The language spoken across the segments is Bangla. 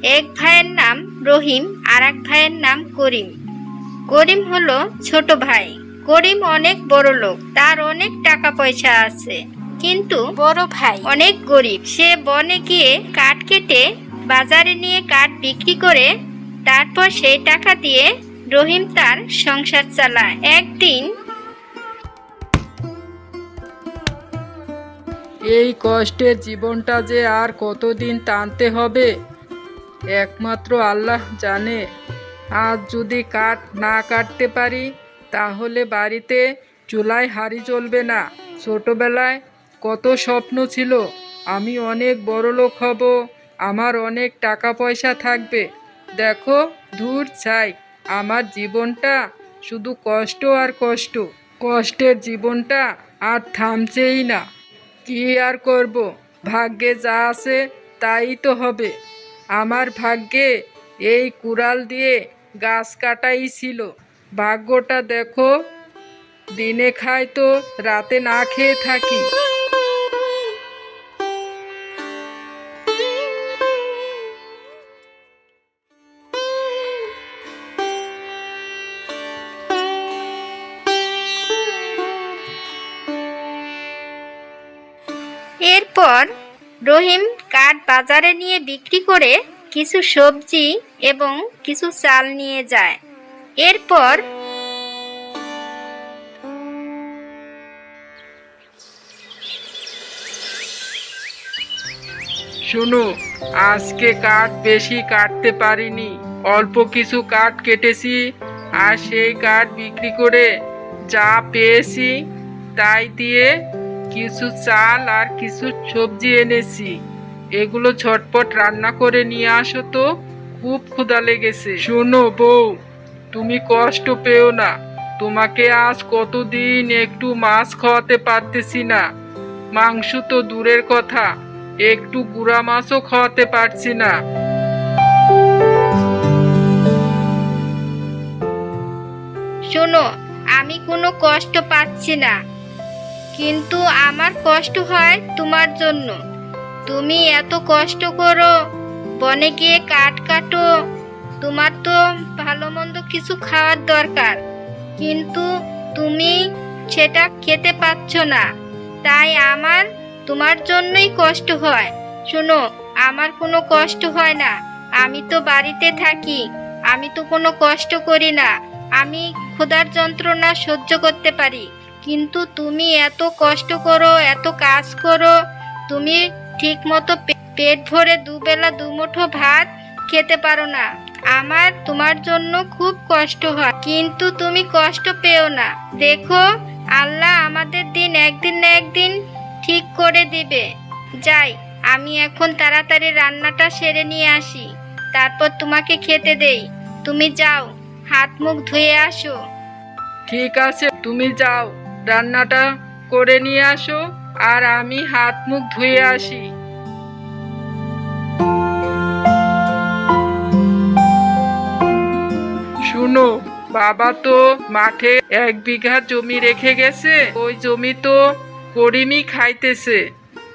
এক ভাইয়ের নাম রহিম আর এক ভাইয়ের নাম করিম। করিম হলো ছোট ভাই। করিম অনেক বড় লোক, তার অনেক টাকা পয়সা আছে, কিন্তু বড় ভাই অনেক গরিব। সে বনে গিয়ে কাঠ কেটে বাজারে নিয়ে কাঠ বিক্রি করে তারপর সেই টাকা দিয়ে রহিম তার সংসার চালায়। একদিন এই কষ্টের জীবনটা যে আর কতদিন টানতে হবে একমাত্র আল্লাহ জানে। আজ যদি কাঠ না কাটতে পারি তাহলে বাড়িতে চুলায় হাঁড়ি জ্বলবে না। ছোটবেলায় কত স্বপ্ন ছিল, আমি অনেক বড়লোক হব, আমার অনেক টাকা পয়সা থাকবে। দেখো, দূর ছাই, আমার জীবনটা শুধু কষ্ট আর কষ্ট। কষ্টের জীবনটা আর থামছেই না। কি আর করব, ভাগ্যে যা আছে তাই তো হবে। আমার ভাগ্যে এই কুড়াল দিয়ে গাছ কাটাই ছিল। ভাগ্যটা দেখো, দিনে খাই তো রাতে না খেয়ে থাকি। এরপর রহিম কাঠ বাজারে নিয়ে বিক্রি করে কিছু সবজি এবং কিছু চাল নিয়ে যায়। এরপর শোনো, আজকে কাঠ বেশি কাটতে পারিনি, অল্প কিছু কাঠ কেটেছি, আর সেই কাঠ বিক্রি করে যা পেয়েছি তাই দিয়ে কিছু চাল আর কিছু সবজি এনেছি। এগুলো ঝটপট রান্না করে নিয়ে আসো তো, খুব ক্ষুধা লেগেছে। শোনো বউ, তুমি কষ্ট পেও না, তোমাকে আজ কতদিন একটু মাছ খাওয়াতে পারতেছি না। মাংস তো দূরের কথা, একটু গুঁড়া মাছও খাওয়াতে পারছি না। শোনো, আমি কোনো কষ্ট পাচ্ছি না, কিন্তু আমার কষ্ট হয় তোমার জন্য। তুমি এত কষ্ট করো, বনে গিয়ে কাঠ কাটো, তোমার তো ভালো মন্দ কিছু খাওয়ার দরকার, কিন্তু তুমি সেটা খেতে পাচ্ছ না, তাই আমার তোমার জন্যই কষ্ট হয়। শোনো, আমার কোনো কষ্ট হয় না, আমি তো বাড়িতে থাকি, আমি তো কোনো কষ্ট করি না, আমি ক্ষুধার যন্ত্রণা সহ্য করতে পারি, কিন্তু তুমি এত কষ্ট করো, এত কাজ করো, তুমি ঠিক মতো পেট ভরে দুবেলা দুমুঠো ভাত খেতে পারো না। আমার তোমার জন্য খুব কষ্ট হয়, কিন্তু তুমি কষ্ট পেও না। দেখো, আল্লাহ আমাদের দিন একদিন না একদিন ঠিক করে দিবে। যাই, আমি এখন তাড়াতাড়ি রান্নাটা সেরে নিয়ে আসি, তারপর তোমাকে খেতে দেই। তুমি যাও, হাত মুখ ধুয়ে আসো। ঠিক আছে, তুমি যাও, রান্নাটা করে নিয়ে আসো, আর আমি হাত মুখ ধুয়ে আসি। শুনো, বাবা তো মাঠে 1 বিঘা জমি রেখে গেছে, ওই জমি তো করিমই খাইতেছে।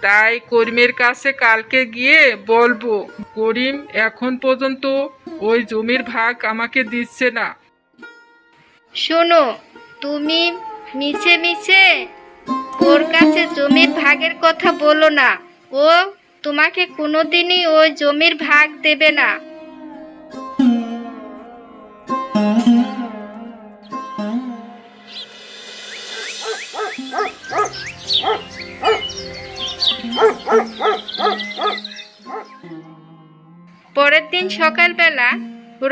তাই করিমের কাছে কালকে গিয়ে বলবো। করিম এখন পর্যন্ত ওই জমির ভাগ আমাকে দিচ্ছে না। শোনো, তুমি মিছে মিছে ওর কাছে জমির ভাগের কথা বলো না, ও তোমাকে কোনোদিনই ওই জমির ভাগ দেবে না। পরের দিন সকালবেলা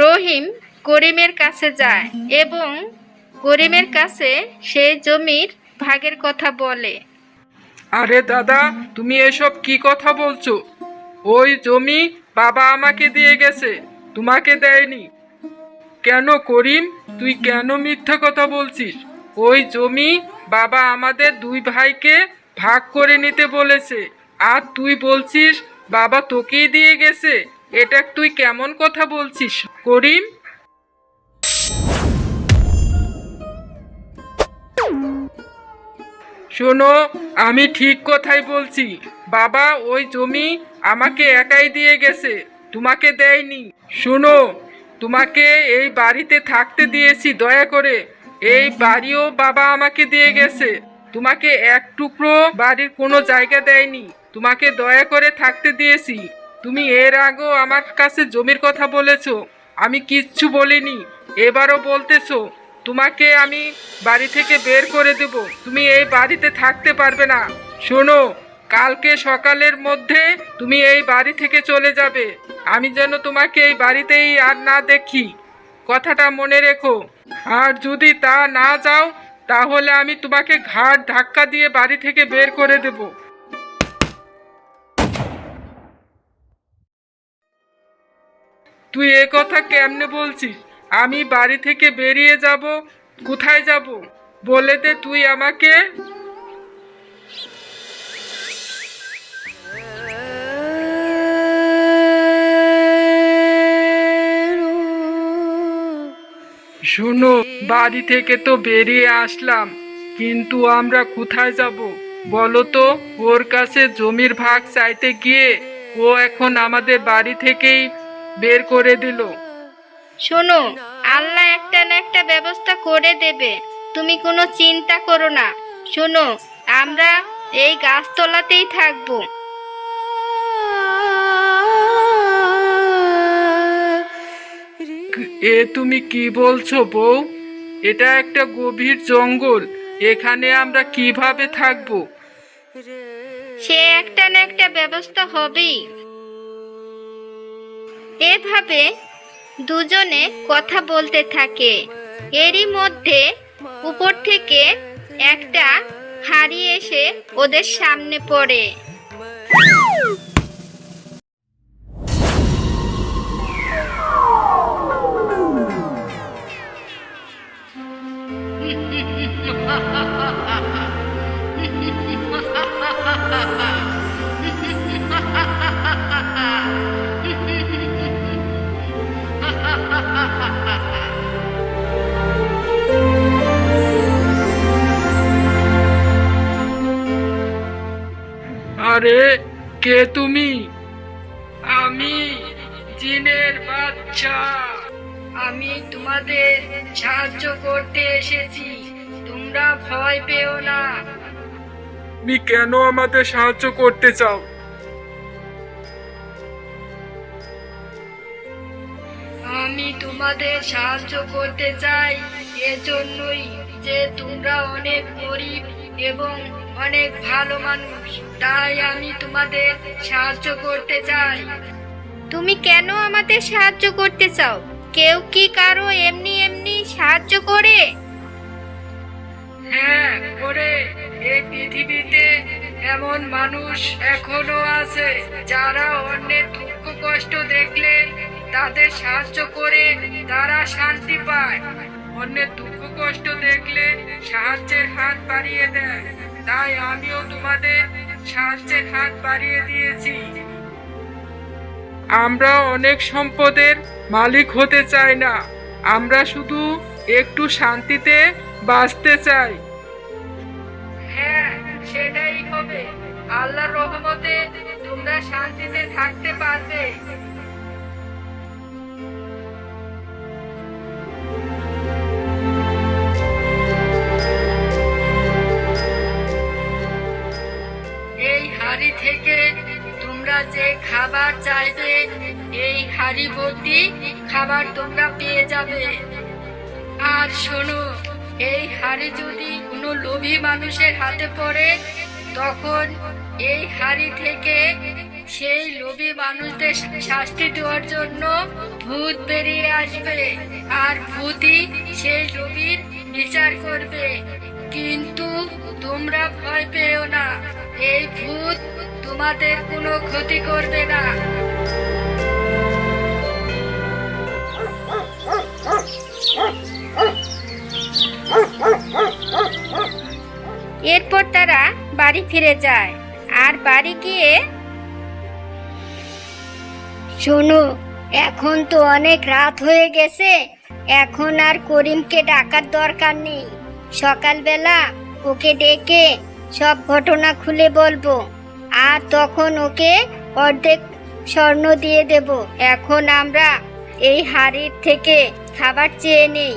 রহিম করিমের কাছে যায় এবং করিমের কাছে সেই জমির ভাগের কথা বলে। আরে দাদা, তুমি এসব কি কথা বলছো? ওই জমি বাবা আমাকে দিয়ে গেছে, তোমাকে দেয়নি। কেন করিম, তুই কেন মিথ্যা কথা বলছিস? ওই জমি বাবা আমাদের 2 ভাইকে ভাগ করে নিতে বলেছে, আর তুই বলছিস বাবা তোকেই দিয়ে গেছে। এটা তুই কেমন কথা বলছিস করিম? শোনো, আমি ঠিক কথাই বলছি, বাবা ওই জমি আমাকে একাই দিয়ে গেছে, তোমাকে দেয়নি। শোনো, তোমাকে এই বাড়িতে থাকতে দিয়েছি দয়া করে। এই বাড়িও বাবা আমাকে দিয়ে গেছে। তোমাকে এক টুকরো বাড়ির কোনো জায়গা দেয়নি। তোমাকে দয়া করে থাকতে দিয়েছি। তুমি এর আগেও আমার কাছে জমির কথা বলেছো, আমি কিচ্ছু বলিনি। এবারও বলতেছো তোমাকে আমি বাড়ি থেকে বের করে দেব, তুমি এই বাড়িতে থাকতে পারবে না। শোনো, কালকে সকালের মধ্যে তুমি এই বাড়ি থেকে চলে যাবে। আমি যেন তোমাকে এই বাড়িতেই আর না দেখি, কথাটা মনে রেখো। আর যদি তা না যাও তাহলে আমি তোমাকে ঘাড় ধাক্কা দিয়ে বাড়ি থেকে বের করে দেব। তুই এ কথা কেমনে বলছিস? আমি বাড়ি থেকে বেরিয়ে যাব? কোথায় যাব বলে দে তুই আমাকে। শোনো, বাড়ি থেকে তো বেরিয়ে আসলাম, কিন্তু আমরা কোথায় যাব বলো তো? ওর কাছে জমির ভাগ চাইতে গিয়ে ও এখন আমাদের বাড়ি থেকেই বের করে দিল। শোনো, আল্লাহ একটা না একটা ব্যবস্থা করে দেবে, তুমি কোনো চিন্তা করো না। শোনো, আমরা এই গাছতলাতেই থাকবো। এ তুমি কি বলছো বউ? এটা একটা গভীর জঙ্গল, এখানে আমরা কিভাবে থাকবো? সে একটা না একটা ব্যবস্থা হবেই। এভাবে দুজনে কথা বলতে থাকে। এরই মধ্যে উপর থেকে একটা হাড়ি এসে ওদের সামনে পড়ে। আরে, কে তুমি? আমি জিনের বাচ্চা। আমি তোমাদের সাহায্য করতে এসেছি, তোমরা ভয় পেও না। তুমি কেন আমাদের সাহায্য করতে চাও? আমি তোমাদের সাহায্য করতে চাই এজন্যই যে তোমরা অনেক গরিব এবং অনেক ভালো মানুষ, তাই আমি তোমাদের সাহায্য করতে চাই। তুমি কেন আমাদের সাহায্য করতে চাও? কেউ কি কারো এমনি এমনি সাহায্য করে? হ্যাঁ করে। এই পৃথিবীতে এমন মানুষ এখনো আছে যারা অন্যের দুঃখ কষ্ট দেখলে তাদের সাহায্য করে তারা শান্তি পায়। অন্যের দুঃখ কষ্ট দেখলে সাহায্যের হাত বাড়িয়ে দেয়, তাই আমিও তোমাদের সাহায্যের হাত বাড়িয়ে দিয়েছি। আমরা অনেক সম্পদের মালিক হতে চাই না, আমরা শুধু একটু শান্তিতে বাঁচতে চাই। হ্যাঁ, সেটাই হবে। আল্লাহর রহমতে তোমরা শান্তিতে থাকতে পারবে। এই হাড়ি থেকে তোমরা যে খাবার চাইবে, এই হাড়ি ভর্তি খাবার তোমরা পেয়ে যাবে। আর শোনো, এই হাড়ি যদি কোনো লোভী মানুষের হাতে পড়ে, তখন এই হাড়ি থেকে সেই লোভী মানুষদের শাস্তি দেওয়ার জন্য ভূত বেরিয়ে আসবে, আর ভূতই সেই লোভীর বিচার করবে। কিন্তু তোমরা ভয় পেও না, এই ভূত তোমাদের কোনো ক্ষতি করবে না। এরপর তারা বাড়ি ফিরে যায়। আর বাড়ি গিয়ে, শোনো, এখন তো অনেক রাত হয়ে গেছে, এখন আর করিমকে ডাকার দরকার নেই। সকালবেলা ওকে ডেকে সব ঘটনা খুলে বলবো, আর তখন ওকে অর্ধেক স্বর্ণ দিয়ে দেব। এখন আমরা এই হাড়ির থেকে খাবার চেয়ে নেই,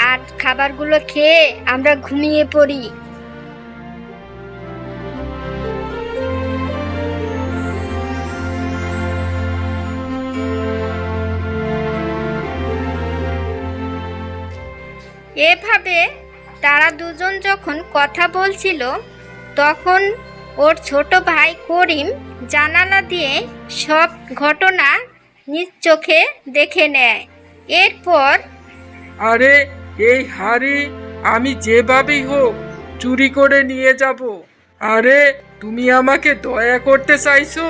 আর খাবারগুলো খেয়ে আমরা ঘুমিয়ে পড়ি। এভাবে তারা দুজন যখন কথা বলছিল, তখন ওর ছোট ভাই করিম জানালা দিয়ে সব ঘটনা নিজ চোখে দেখে নেয়। এরপর আরে এই হাড়ি আমি যেভাবেই হোক চুরি করে নিয়ে যাব। আরে তুমি আমাকে দয়া করতে চাইছো?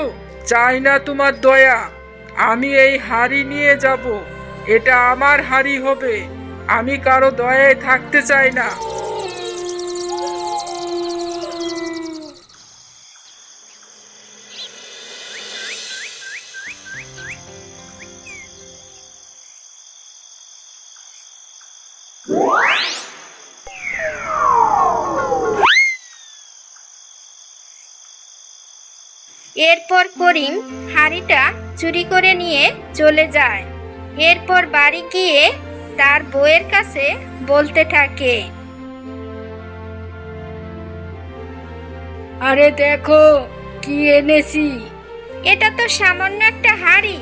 চাই না তোমার দয়া, আমি এই হাড়ি নিয়ে যাব। এটা আমার হাড়ি হবে, আমি কারো দয়ায় থাকতে চাই না। এরপর করিম হাড়িটা চুরি করে নিয়ে চলে যায়। এরপর বাড়ি গিয়ে তার বউয়ের কাছে বলতে থাকে, আরে দেখো কি এনেছি, এটা তো সামান্য একটা হাড়ি।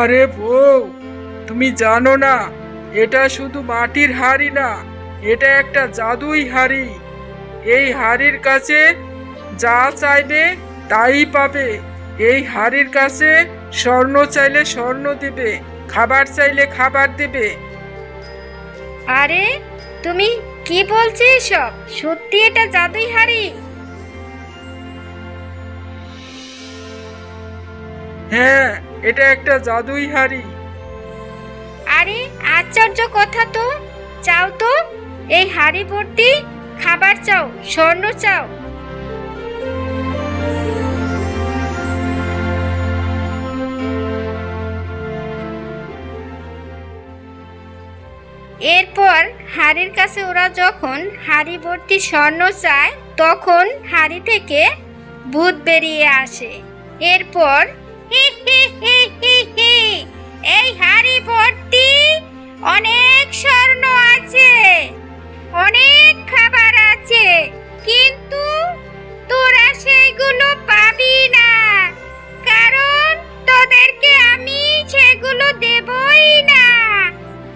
আরে বউ, তুমি জানো না এটা শুধু মাটির হাড়ি না, এটা একটা জাদুই হাড়ি। এই হাড়ির কাছে যা চাইবে তাই পাবে। এই হাড়ির কাছে স্বর্ণ চাইলে স্বর্ণ দিবে, খাবার চাইলে খাবার দিবে। আরে তুমি কি বলছো এসব? সত্যি এটা জাদুই হাড়ি? হ্যাঁ, এটা একটা জাদুই হাড়ি। আরে আশ্চর্য কথা তো। চাও তো, এই হাড়ি ভর্তি খাবার চাও, স্বর্ণ চাও। এরপর হাড়ির কাছে ওরা যখন হাড়ি ভর্তি স্বর্ণ চায়, তখন হাড়ি থেকে ভূত বেরিয়ে আসে। এরপর হি হি হি হি হি, এই হাড়ি ভর্তি অনেক স্বর্ণ আছে, অনেক খাবার আছে, কিন্তু তোরা সেইগুলো পাবি না, কারণ তোদেরকে আমি সেগুলো দেবই না।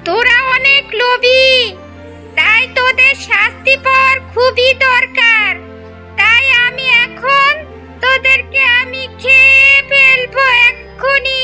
তোরা অনেক লোভী, তাই তোদের শাস্তি পাওয়ার খুবই দরকার। তাই আমি এখন তোদেরকে খেয়ে ফেলবো এক্ষুনি।